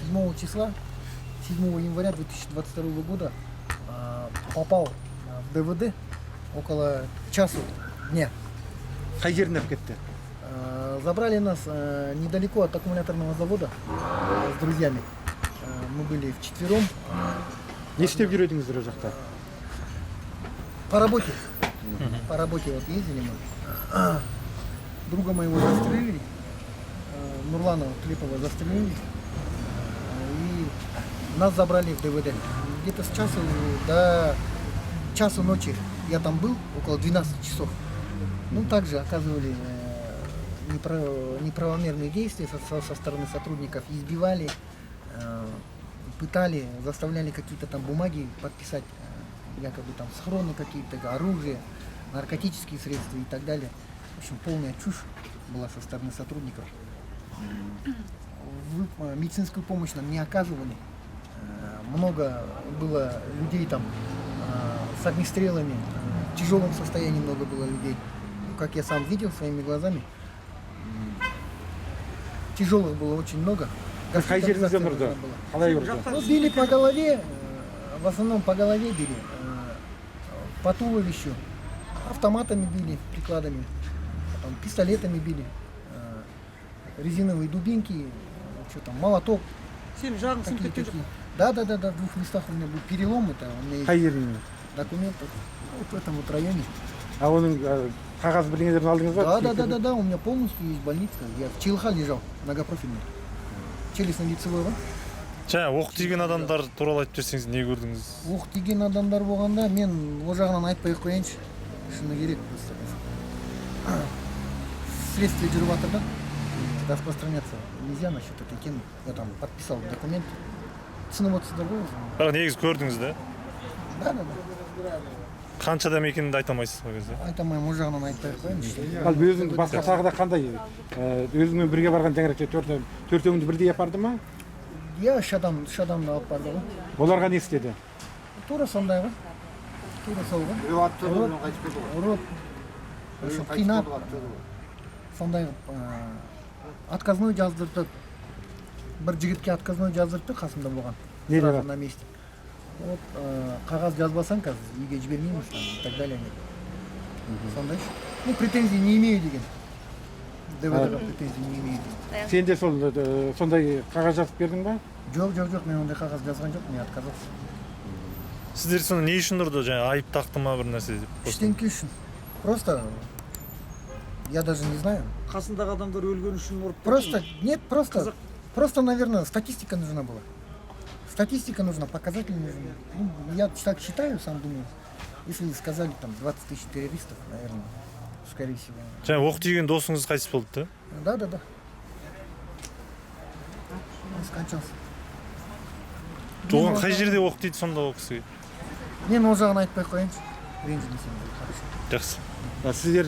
7 числа, 7 января 2022 года попал в ДВД около часу дня. Қай жеріне алып кетті? Забрали нас недалеко от аккумуляторного завода с друзьями. Мы были вчетвером. Не істеп жүрдіңіздер ол жақта? По работе. По работе вот ездили мы. Друга моего застрелили. Нурлана Клепова застрелили. И нас забрали в ДВД. Где-то с часу до часу ночи я там был, около 12 часов. Ну, также оказывали неправомерные действия со стороны сотрудников. Избивали, пытали, заставляли какие-то там бумаги подписать, якобы там схроны какие-то, оружие, наркотические средства и так далее. В общем, полная чушь была со стороны сотрудников. Медицинскую помощь нам не оказывали. Много было людей там с огнестрелами, в тяжелом состоянии много было людей. Как я сам видел своими глазами, тяжелых было очень много. Қай жеріңізден ұрды? Қалай ұрды? Ну, били по голове, в основном по голове били, по туловищу, автоматами били, прикладами, потом пистолетами били, резиновые дубинки, что там, молоток. Такие. Да, в 2 местах у меня был перелом, это у меня есть Қай жеріңде? документы, вот в этом вот районе. А оның қағаз бірдеңелерін алдыңыз ба? Да, у меня полностью есть больница, я в ЧЛХ лежал, многопрофильный, челюстно-лицевой ғой. Жаңа оқ тиген адамдар туралы айтып берсеңіз, не көрдіңіз? Оқ тиген адамдар болғанда мен о жағынан айтпай ақ қояйыншы, шыны керек просто. Следствие жүріп жатыр да, распространяться нельзя насчет этой темы. Я там подписал документ. Түсініп отырсыздар ғой. Бірақ негізі көрдіңіз да? Да. Қанша адам екенін де айта алмайсыз ол кезде? Айта алмаймын, о жағынан айтпай ақ қояйыншы. Ал өзің басқа тағы да қандай? Өзіңмен бірге барған жаңағы төртеуіңді бірдей апарды ма? Я үш адамды алып барды ғой. Оларға не істеді? Тура сондай ғой. Тура сол ғой. Ұрып, қинап, сондай отказной жаздырды. Бір жігітке отказной жаздырды қасымда болған. Не Сразу на месте. Вот, қағаз жазбасаң қазір үйге жібермейміз и так далее. Сондай. Ну, претензий не имею деген. ДВД-ға претензий не имею деген. Сен де сондай қағаз жазып бердің ба? Жоқ, мен ондай қағаз жазған жоқ, мен отказался. Сіздер соны не үшін ұрды? Жаңа айып тақты ма бір нәрсе деп? Ештеңке үшін. Просто я даже не знаю. Қасындағы адамдар өлген үшін ұрып. Просто, наверное, статистика нужна была. Статистика нужна, показатели нужны. Ну, я так считаю, сам думаю. Если сказали там 20 тысяч террористов, наверное, скорее всего. Жаңа оқ тиген досыңыз қайтыс болды да? Да. Он скончался. Оған қай жерде оқ тиді сонда ол кісіге? Мен ол жағын айтпай ақ қояйыншы. Ренжімесем. Жақсы. Сіздер